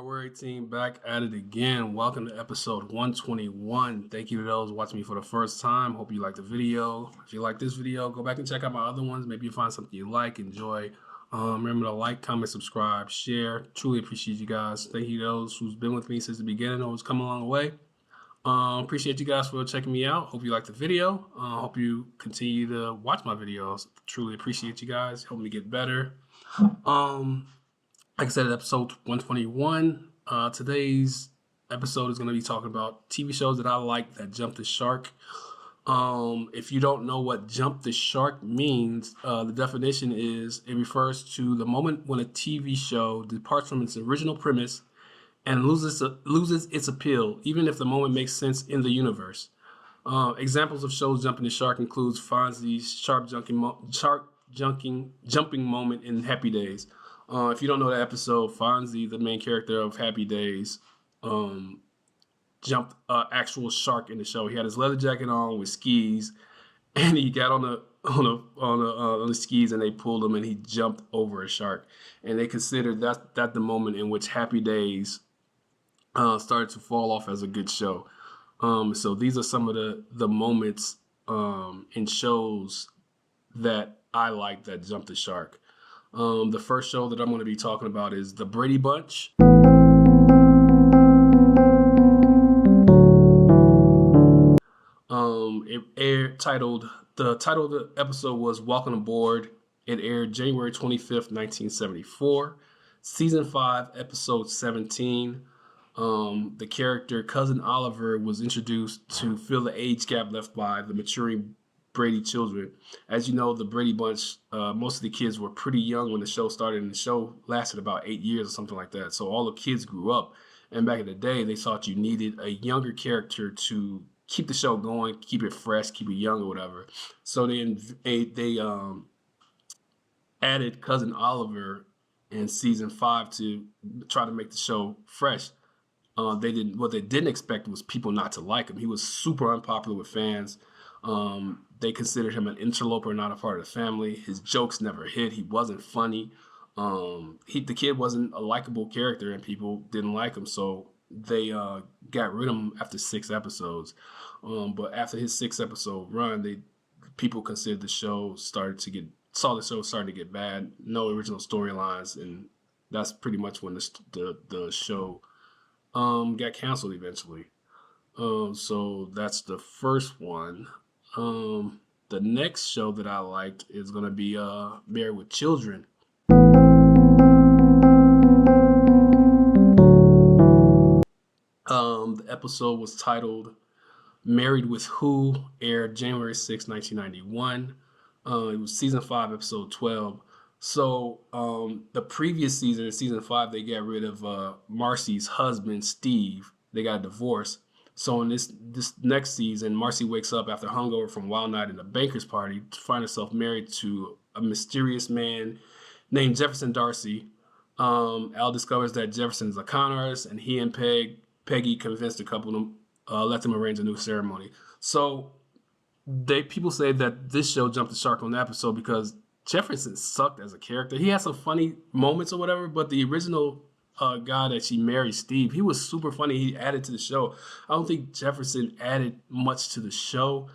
Worry Team back at it again. Welcome to episode 121. Thank you to those watching me for the first time. Hope you like the video. If you like this video, go back and check out my other ones. Maybe you find something you like, enjoy. Remember to like, comment, subscribe, share. Truly appreciate you guys. Thank you to those who's been with me since the beginning or who's come along the way. Appreciate you guys for checking me out. Hope you like the video. Hope you continue to watch my videos. Truly appreciate you guys. Help me get better. Like I said, episode 121. Today's episode is going to be talking about TV shows that I like that jump the shark. If you don't know what jump the shark means, the definition is it refers to the moment when a TV show departs from its original premise and loses its appeal, even if the moment makes sense in the universe. Examples of shows jumping the shark includes Fonzie's jumping moment in Happy Days. If you don't know that episode, Fonzie, the main character of Happy Days, jumped an actual shark in the show. He had his leather jacket on with skis, and he got on the skis, and they pulled him, and he jumped over a shark. And they considered that the moment in which Happy Days started to fall off as a good show. So these are some of the moments in shows that I like that jump the shark. The first show that I'm going to be talking about is The Brady Bunch. The title of the episode was Welcome Aboard. It aired January 25th, 1974. Season 5, episode 17. The character Cousin Oliver was introduced to fill the age gap left by the maturing Brady children. As you know, the Brady Bunch, most of the kids were pretty young when the show started, and the show lasted about 8 years or something like that. So all the kids grew up, and back in the day, they thought you needed a younger character to keep the show going, keep it fresh, keep it young or whatever. So they added Cousin Oliver in season 5 to try to make the show fresh. What they didn't expect was people not to like him. He was super unpopular with fans. They considered him an interloper, not a part of the family. His jokes never hit. He wasn't funny. The kid wasn't a likable character, and people didn't like him. So they got rid of him after 6 episodes. But after his 6-episode run, people considered the show starting to get bad. No original storylines, and that's pretty much when the show got canceled eventually. So that's the first one. The next show that I liked is going to be Married with Children. The episode was titled Married with Who, aired January 6, 1991. It was season 5, episode 12. So the previous season, season 5, they got rid of Marcy's husband, Steve. They got a divorce. So in this next season, Marcy wakes up after hungover from Wild Night in a banker's party to find herself married to a mysterious man named Jefferson Darcy. Al discovers that Jefferson is a con artist, and he and Peggy convinced the couple to let them arrange a new ceremony. So people say that this show jumped the shark on the episode because Jefferson sucked as a character. He had some funny moments or whatever, but the original guy that she married, Steve, he was super funny. He added to the show. I don't think Jefferson added much to the show.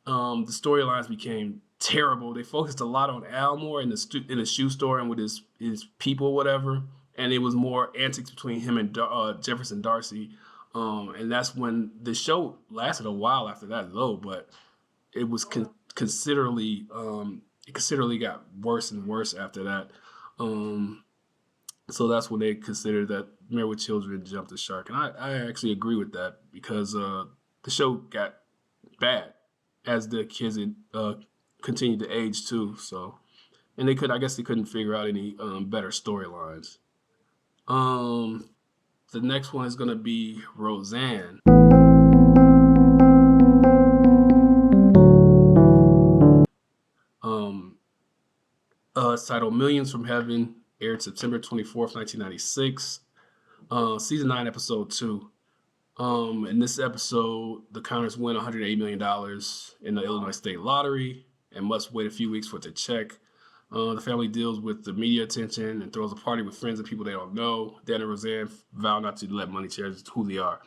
The storylines became terrible. They focused a lot on Al more in the shoe store and with his people or whatever, and it was more antics between him and Jefferson Darcy. And that's when the show lasted a while after that, though. But it was considerably got worse and worse after that. So that's when they considered that Married with Children jumped the shark. And I actually agree with that because the show got bad as the kids continued to age too. So, and I guess they couldn't figure out any better storylines. The next one is going to be Roseanne. It's titled Millions from Heaven, aired September 24th, 1996. Season 9, episode 2. In this episode, the Connors win $108 million in the Illinois State Lottery and must wait a few weeks for it to check. The family deals with the media attention and throws a party with friends and people they don't know. Dan and Roseanne vow not to let money change who they are.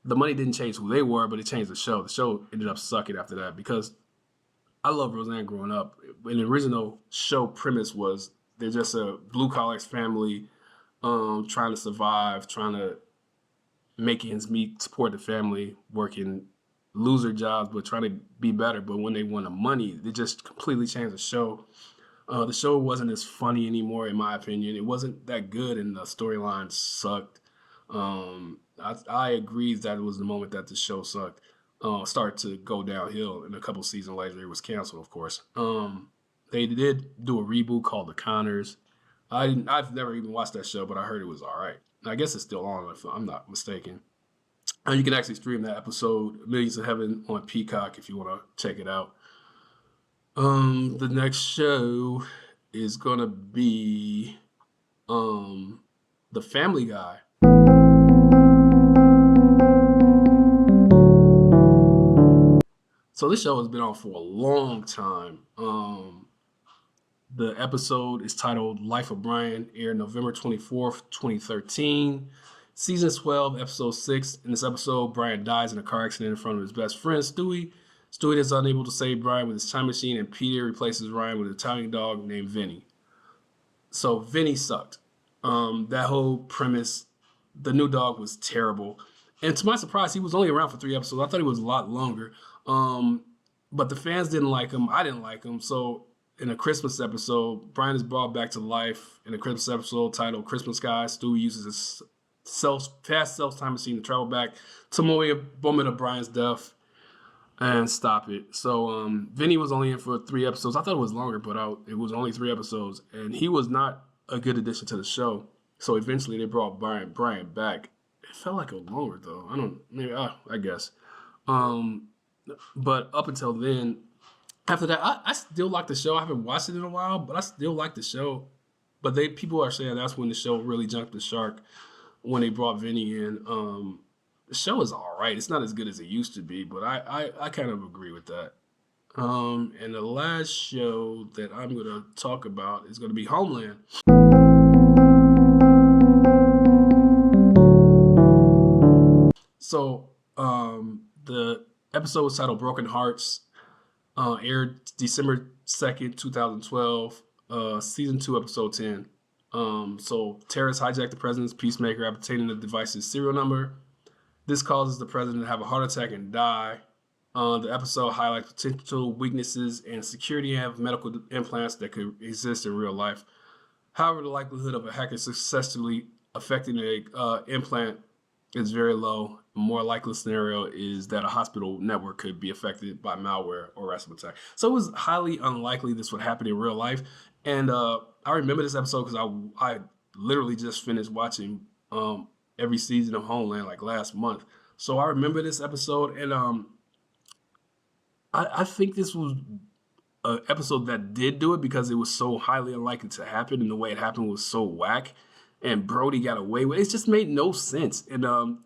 The money didn't change who they were, but it changed the show. The show ended up sucking after that because I love Roseanne growing up. And the original show premise was they're just a blue-collar family trying to survive, trying to make ends meet, support the family, working loser jobs, but trying to be better. But when they won the money, they just completely changed the show. The show wasn't as funny anymore, in my opinion. It wasn't that good, and the storyline sucked. I agree that it was the moment that the show sucked. Started to go downhill, and a couple seasons later, it was canceled, of course. They did do a reboot called The Conners. I've never even watched that show, but I heard it was all right. I guess it's still on, if I'm not mistaken. You can actually stream that episode, Millions of Heaven, on Peacock if you want to check it out. The next show is gonna be The Family Guy. So this show has been on for a long time. The episode is titled Life of Brian, aired November 24th, 2013. Season 12, episode 6. In this episode, Brian dies in a car accident in front of his best friend, Stewie. Stewie is unable to save Brian with his time machine, and Peter replaces Ryan with an Italian dog named Vinny. So Vinny sucked. That whole premise, the new dog was terrible. And to my surprise, he was only around for 3 episodes. I thought he was a lot longer. But the fans didn't like him. I didn't like him. So in a Christmas episode, Brian is brought back to life in a Christmas episode titled Christmas Guy. Stewie uses his fast self-time machine to travel back to the moment of Brian's death and stop it. So Vinny was only in for 3 episodes. I thought it was longer, but it was only 3 episodes. And he was not a good addition to the show. So eventually they brought Brian back. It felt like it was longer, though. I guess. But up until then, after that, I still like the show. I haven't watched it in a while, but I still like the show. But people are saying that's when the show really jumped the shark, when they brought Vinny in. The show is all right. It's not as good as it used to be, but I kind of agree with that. And the last show that I'm going to talk about is going to be Homeland. So the episode was titled Broken Hearts. Aired December 2nd, 2012. Season 2, episode 10. So terrorists hijacked the president's peacemaker after obtaining the device's serial number. This causes the president to have a heart attack and die. The episode highlights potential weaknesses and security of medical implants that could exist in real life. However, the likelihood of a hacker successfully affecting an implant is very low. A more likely scenario is that a hospital network could be affected by malware or ransomware attack. So it was highly unlikely this would happen in real life. And I remember this episode because I literally just finished watching every season of Homeland like last month. So I remember this episode, and I think this was an episode that did do it because it was so highly unlikely to happen, and the way it happened was so whack. And Brody got away with it. It just made no sense. And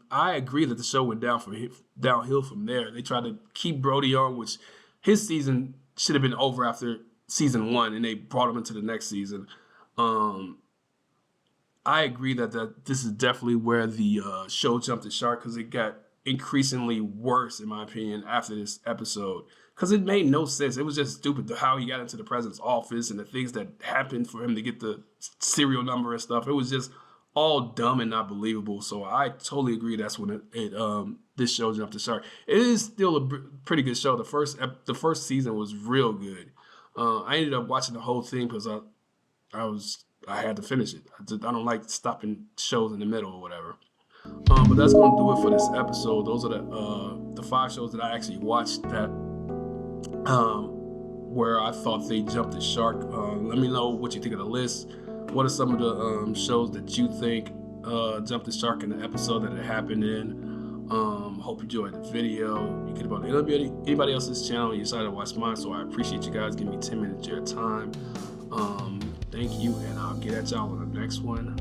I agree that the show went downhill from there. They tried to keep Brody on, which his season should have been over after season 1, and they brought him into the next season. I agree that this is definitely where the show jumped the shark, because it got increasingly worse, in my opinion, after this episode. Because it made no sense. It was just stupid how he got into the president's office and the things that happened for him to get the serial number and stuff. It was just all dumb and not believable. So I totally agree that's when this show jumped the shark. It is still a pretty good show. The first season was real good. I ended up watching the whole thing because I had to finish it. I don't like stopping shows in the middle or whatever. But that's gonna do it for this episode. Those are the 5 shows that I actually watched that where I thought they jumped the shark. Let me know what you think of the list. What are some of the shows that you think jumped the shark in the episode that it happened in? Hope you enjoyed the video. You can about anybody else's channel. You decided to watch mine, so I appreciate you guys giving me 10 minutes of your time. Thank you, and I'll get at y'all on the next one.